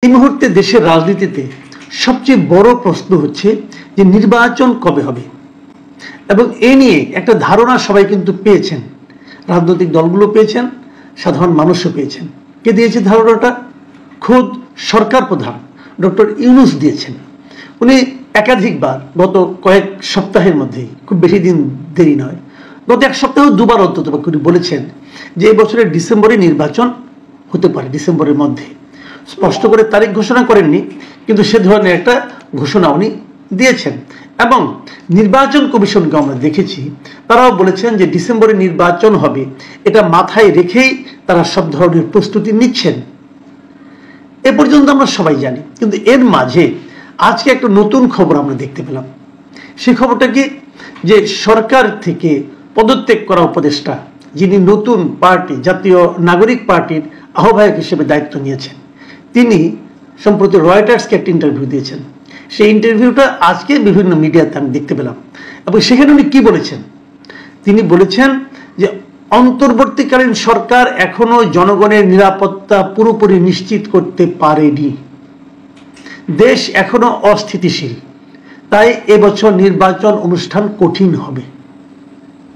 এই মুহূর্তে দেশের রাজনীতিতে সবচেয়ে বড় প্রশ্ন হচ্ছে যে নির্বাচন কবে হবে, এবং এ নিয়ে একটা ধারণা সবাই কিন্তু পেয়েছেন। রাজনৈতিক দলগুলো পেয়েছেন, সাধারণ মানুষও পেয়েছেন। কে দিয়েছে ধারণাটা? খোদ সরকার প্রধান ডক্টর ইউনূস দিয়েছেন। উনি একাধিকবার গত কয়েক সপ্তাহের মধ্যেই, খুব বেশি দিন দেরি নয়, গত এক সপ্তাহ দুবার অন্তত উনি বলেছেন যে এই বছরের ডিসেম্বরে নির্বাচন হতে পারে, ডিসেম্বরের মধ্যে। স্পষ্ট করে তারিখ ঘোষণা করেননি, কিন্তু সে ধরনের একটা ঘোষণা উনি দিয়েছেন। এবং নির্বাচন কমিশনকে আমরা দেখেছি, তারাও বলেছেন যে ডিসেম্বরে নির্বাচন হবে, এটা মাথায় রেখেই তারা সব ধরনের প্রস্তুতি নিচ্ছেন। এ পর্যন্ত আমরা সবাই জানি। কিন্তু এর মাঝে আজকে একটা নতুন খবর আমরা দেখতে পেলাম। সেই খবরটা কি, যে সরকার থেকে পদত্যাগ করা উপদেষ্টা, যিনি নতুন পার্টি জাতীয় নাগরিক পার্টির আহ্বায়ক হিসেবে দায়িত্ব নিয়েছেন, তিনি সম্প্রতি রয়টার্সকে একটা ইন্টারভিউ দিয়েছেন। সেই ইন্টারভিউটা আজকে বিভিন্ন মিডিয়াতে আমি দেখতে পেলাম, এবং সেখানে উনি কি বলেছেন? তিনি বলেছেন যে অন্তর্বর্তীকালীন সরকার এখনো জনগণের নিরাপত্তা পুরোপুরি নিশ্চিত করতে পারেনি, দেশ এখনো অস্থিতিশীল, তাই এবছর নির্বাচন অনুষ্ঠান কঠিন হবে।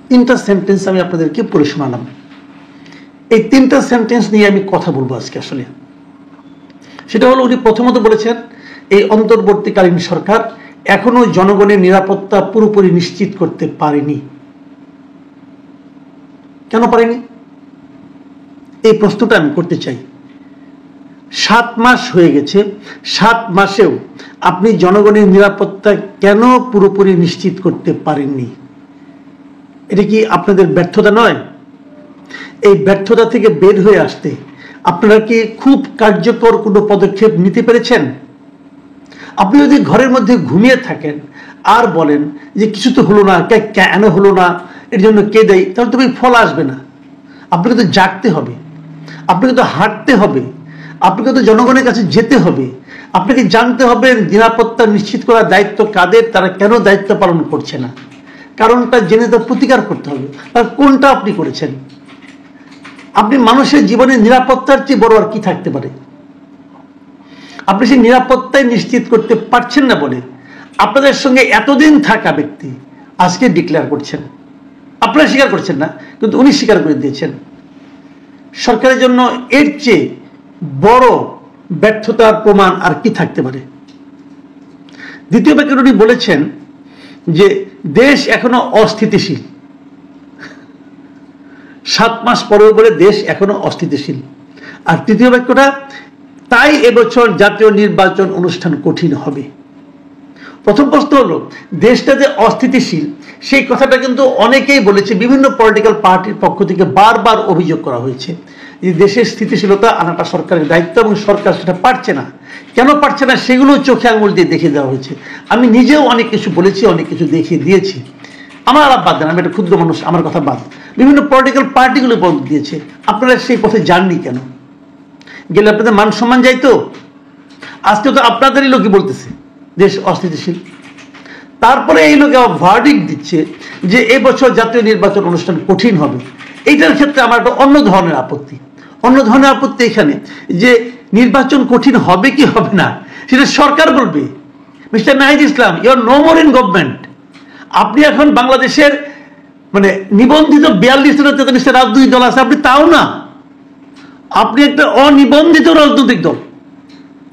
তিনটা সেন্টেন্স আমি আপনাদেরকে পড়ে শোনালাম। এই তিনটা সেন্টেন্স নিয়ে আমি কথা বলবো আজকে। আসলে সেটা হলো, উনি প্রথমত বলেছেন এই অন্তর্বর্তীকালীন সরকার এখনো জনগণের নিরাপত্তা পুরোপুরি নিশ্চিত করতে পারেনি। কেন পারেনি? এই প্রশ্নটা আমি করতে চাই। 7 মাস হয়ে গেছে, 7 মাসেও আপনি জনগণের নিরাপত্তা কেন পুরোপুরি নিশ্চিত করতে পারেননি? এটা কি আপনাদের ব্যর্থতা নয়? এই ব্যর্থতা থেকে বের হয়ে আসতে আপনারা কি খুব কার্যকর কোনো পদক্ষেপ নিতে পেরেছেন? আপনি যদি ঘরের মধ্যে ঘুমিয়ে থাকেন আর বলেন যে কিছু তো হলো না, কেন হলো না, এর জন্য কে দেয়, তাহলে তো ফল আসবে না। আপনাকে তো জাগতে হবে, আপনাকে তো হাঁটতে হবে, আপনাকে তো জনগণের কাছে যেতে হবে, আপনাকে জানতে হবে নিরাপত্তা নিশ্চিত করার দায়িত্ব কাদের, তারা কেন দায়িত্ব পালন করছে না, কারণটা জেনে তার প্রতিকার করতে হবে। আর কোনটা আপনি করেছেন? আপনি মানুষের জীবনের নিরাপত্তার চেয়ে বড় আর কি থাকতে পারে? আপনি সেই নিরাপত্তাই নিশ্চিত করতে পারছেন না বলে আপনাদের সঙ্গে এতদিন থাকা ব্যক্তি আজকে ডিক্লেয়ার করছেন। আপনারা স্বীকার করছেন না, কিন্তু উনি স্বীকার করে দিয়েছেন। সরকারের জন্য এর চেয়ে বড় ব্যর্থতার প্রমাণ আর কি থাকতে পারে? দ্বিতীয় ব্যাপারে উনি বলেছেন যে দেশ এখনো অস্থিতিশীল। 7 মাস পরেও বলে দেশ এখনো অস্থিতিশীল। আর তৃতীয় বাক্যটা, তাই এবছর জাতীয় নির্বাচন অনুষ্ঠান কঠিন হবে। প্রথম প্রশ্ন হলো, দেশটা যে অস্থিতিশীল সেই কথাটা কিন্তু অনেকেই বলেছে, বিভিন্ন পলিটিক্যাল পার্টির পক্ষ থেকে বারবার অভিযোগ করা হয়েছে যে দেশের স্থিতিশীলতা আনাটা সরকারের দায়িত্ব, এবং সরকার সেটা পারছে না। কেন পারছে না সেগুলো চোখে আঙুল দিয়ে দেখিয়ে দেওয়া হয়েছে। আমি নিজেও অনেক কিছু বলেছি, অনেক কিছু দেখিয়ে দিয়েছি। আমার আলাপ বাদ দেন, আমি একটা ক্ষুদ্র মানুষ, আমার কথা বাদ। বিভিন্ন পলিটিক্যাল পার্টিগুলো বল দিয়েছে। আপনারা সেই পথে যাননি কেন? গেলে আপনাদের মান সম্মান যাইতো? আজকে তো আপনাদেরই লোকই বলতেছে দেশ অস্থিতিশীল। তারপরে এই লোকে ভার্ডিক্ট দিচ্ছে যে এবছর জাতীয় নির্বাচন অনুষ্ঠান কঠিন হবে। এইটার ক্ষেত্রে আমার একটা অন্য ধরনের আপত্তি। অন্য ধরনের আপত্তি এখানে যে নির্বাচন কঠিন হবে কি হবে না সেটা সরকার বলবে। Mister Nahid Islam, you are no more in government. আপনি এখন বাংলাদেশের নিবন্ধিত 42-43টা রাজনৈতিক দল আছে, আপনি তাও না। আপনি একটা অনিবন্ধিত রাজনৈতিক দল।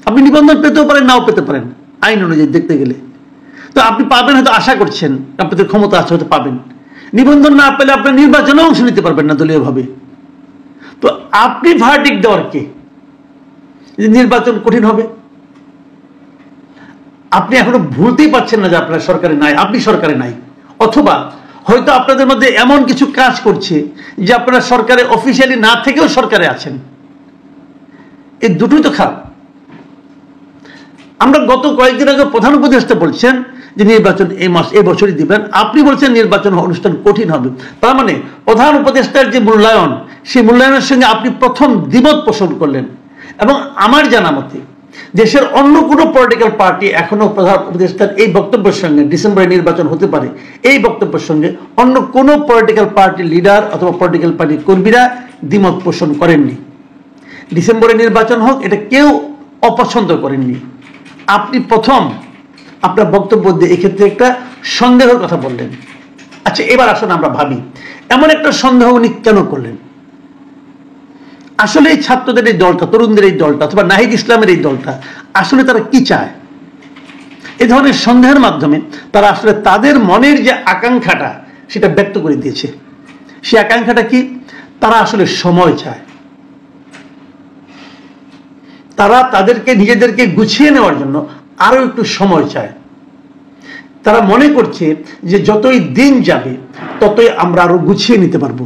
আপনি নিবন্ধন পেতেও পারেন, নাও পেতে পারেন আইন অনুযায়ী দেখতে গেলে। তো আপনি পাবেন, হয়তো আশা করছেন, আপনাদের ক্ষমতা আছে, হয়তো পাবেন। নিবন্ধন না পেলে আপনার নির্বাচনে অংশ নিতে পারবেন না দলীয়ভাবে। তো আপনি ভার্ডিক্ট দেওয়ার কে যে নির্বাচন কঠিন হবে? আপনি এখনো ভুলতেই পারছেন না যে আপনার সরকারে নাই, আপনি সরকারে নাই। অথবা হয়তো আপনাদের মধ্যে এমন কিছু কাজ করছে যে আপনারা সরকারে অফিসিয়ালি না থেকেও সরকারে আছেন। এই দুটোই তো খারাপ। আমরা গত কয়েকদিন আগে প্রধান উপদেষ্টা বলছেন যে নির্বাচন এই বছরই দিবেন, আপনি বলছেন নির্বাচন অনুষ্ঠান কঠিন হবে। তার মানে প্রধান উপদেষ্টার যে মূল্যায়ন, সেই মূল্যায়নের সঙ্গে আপনি প্রথম দ্বিমত পোষণ করলেন। এবং আমার জানা মতে দেশের অন্য কোনো পলিটিক্যাল পার্টি এখনো প্রধান উপদেষ্টার এই বক্তব্যের সঙ্গে, ডিসেম্বরে নির্বাচন হতে পারে এই বক্তব্যের সঙ্গে অন্য কোনো পলিটিক্যাল পার্টির লিডার অথবা পলিটিক্যাল পার্টির কর্মীরা দ্বিমত পোষণ করেননি। ডিসেম্বরে নির্বাচন হোক, এটা কেউ অপছন্দ করেননি। আপনি প্রথম আপনার বক্তব্য দিয়ে এক্ষেত্রে একটা সন্দেহের কথা বললেন। আচ্ছা, এবার আসুন আমরা ভাবি এমন একটা সন্দেহ উনি কেন করলেন? আসলে এই ছাত্রদের এই দলটা, তরুণদের এই দলটা অথবা নাহিদ ইসলামের এই দলটা আসলে তারা কি চায়? এই ধরনের সন্দেহের মাধ্যমে তারা আসলে তাদের মনের যে আকাঙ্ক্ষাটা সেটা ব্যক্ত করে দিয়েছে। সেই আকাঙ্ক্ষাটা কি? তারা আসলে সময় চায়। তারা তাদেরকে নিজেদেরকে গুছিয়ে নেওয়ার জন্য আরো একটু সময় চায়। তারা মনে করছে যে যতই দিন যাবে ততই আমরা আরো গুছিয়ে নিতে পারবো,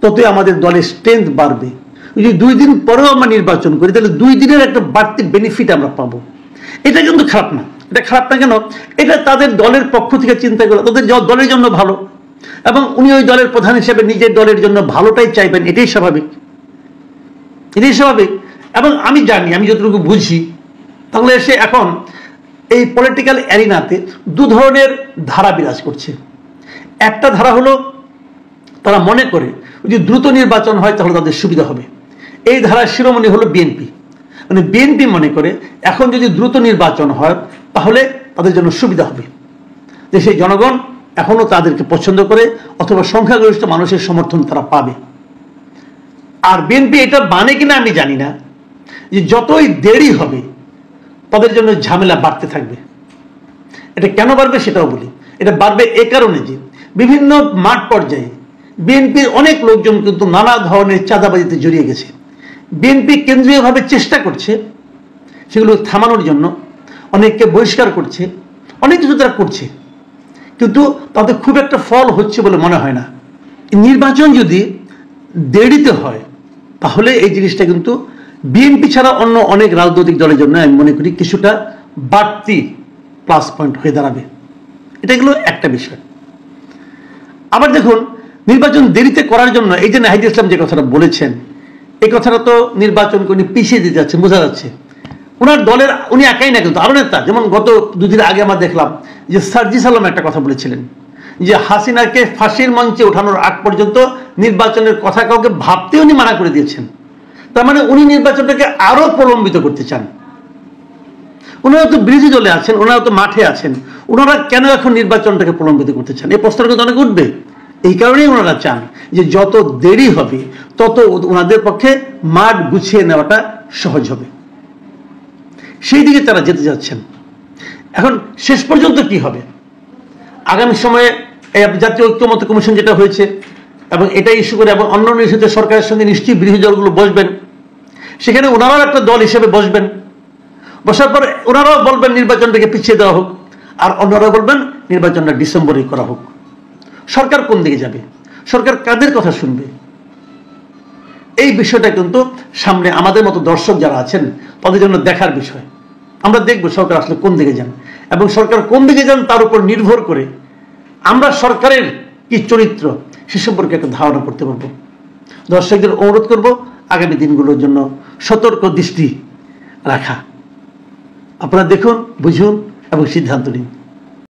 ততই আমাদের দলের স্ট্রেংথ বাড়বে। যদি 2 দিন পরেও আমরা নির্বাচন করি তাহলে 2 দিনের একটা বাড়তি বেনিফিট আমরা পাবো। এটা কিন্তু খারাপ না। এটা খারাপ না কেন? এটা তাদের দলের পক্ষ থেকে চিন্তা করে তাদের দলের জন্য ভালো, এবং উনি ওই দলের প্রধান হিসেবে নিজের দলের জন্য ভালোটাই চাইবেন। এটাই স্বাভাবিক, এটাই স্বাভাবিক। এবং আমি জানি, আমি যতটুকু বুঝি, তাহলে এসে এখন এই পলিটিক্যাল অ্যারিনাতে 2 ধরনের ধারা বিরাজ করছে। একটা ধারা হলো তারা মনে করে যদি দ্রুত নির্বাচন হয় তাহলে তাদের সুবিধা হবে। এই ধারার শিরোমণি হলো বিএনপি। মানে বিএনপি মনে করে এখন যদি দ্রুত নির্বাচন হয় তাহলে তাদের জন্য সুবিধা হবে, যে সেই জনগণ এখনো তাদেরকে পছন্দ করে অথবা সংখ্যাগরিষ্ঠ মানুষের সমর্থন তারা পাবে। আর বিএনপি এটা মানে কিনা আমি জানি না, যে যতই দেরি হবে তাদের জন্য ঝামেলা বাড়তে থাকবে। এটা কেন বাড়বে সেটাও বলি। এটা বাড়বে এ কারণে যে বিভিন্ন মাঠ পর্যায়ে বিএনপির অনেক লোকজন কিন্তু নানা ধরনের চাঁদাবাজিতে জড়িয়ে গেছে। বিএনপি কেন্দ্রীয়ভাবে চেষ্টা করছে সেগুলো থামানোর জন্য, অনেককে বহিষ্কার করছে, অনেক কিছু তারা করছে, কিন্তু তাদের খুব একটা ফল হচ্ছে বলে মনে হয় না। নির্বাচন যদি দেরিতে হয় তাহলে এই জিনিসটা কিন্তু বিএনপি ছাড়া অন্য অনেক রাজনৈতিক দলের জন্য আমি মনে করি কিছুটা বাড়তি প্লাস পয়েন্ট হয়ে দাঁড়াবে। এটা গেল একটা বিষয়। আবার দেখুন, নির্বাচন দেরিতে করার জন্য এই যে নাহিদ ইসলাম যে কথাটা বলেছেন, এই কথাটা তো নির্বাচনকে উনি পিছিয়ে দিতে যাচ্ছেন, বোঝা যাচ্ছে। ওনার দলের উনি একাই না, কিন্তু আরো নেতা, যেমন গত 2 দিন আগে আমরা দেখলাম যে সার্জিস আলম একটা কথা বলেছিলেন যে হাসিনাকে ফাঁসির মঞ্চে ওঠানোর আগ পর্যন্ত নির্বাচনের কথা কাউকে ভাবতে উনি মানা করে দিয়েছেন। তার মানে উনি নির্বাচনটাকে আরো প্রলম্বিত করতে চান। ওনারা তো বিরোধী দলে আছেন, ওনারা তো মাঠে আছেন, ওনারা কেন এখন নির্বাচনটাকে প্রলম্বিত করতে চান? এই প্রশ্নটা কিন্তু অনেক উঠবে। এই কারণেই ওনারা চান যে যত দেরি হবে তত ওনাদের পক্ষে মাঠ গুছিয়ে নেওয়াটা সহজ হবে। সেই দিকে তারা যেতে যাচ্ছেন। এখন শেষ পর্যন্ত কি হবে? আগামী সময়ে জাতীয় ঐক্যমত্য কমিশন যেটা হয়েছে এবং এটা ইস্যু করে এবং অন্যান্য ইস্যুতে সরকারের সঙ্গে নিশ্চয়ই বিরোধী দলগুলো বসবেন, সেখানে ওনারাও একটা দল হিসেবে বসবেন। বসার পর ওনারাও বলবেন নির্বাচনটাকে পিছিয়ে দেওয়া হোক, আর অন্যরা বলবেন নির্বাচনটা ডিসেম্বরে করা হোক। সরকার কোন দিকে যাবে? সরকার কাদের কথা শুনবে? এই বিষয়টা কিন্তু সামনে আমাদের মতো দর্শক যারা আছেন তাদের জন্য দেখার বিষয়। আমরা দেখব সরকার আসলে কোন দিকে যান, এবং সরকার কোন দিকে যান তার উপর নির্ভর করে আমরা সরকারের কি চরিত্র সে সম্পর্কে একটা ধারণা করতে পারবো। দর্শকদের অনুরোধ করব আগামী দিনগুলোর জন্য সতর্ক দৃষ্টি রাখা। আপনারা দেখুন, বুঝুন এবং সিদ্ধান্ত নিন।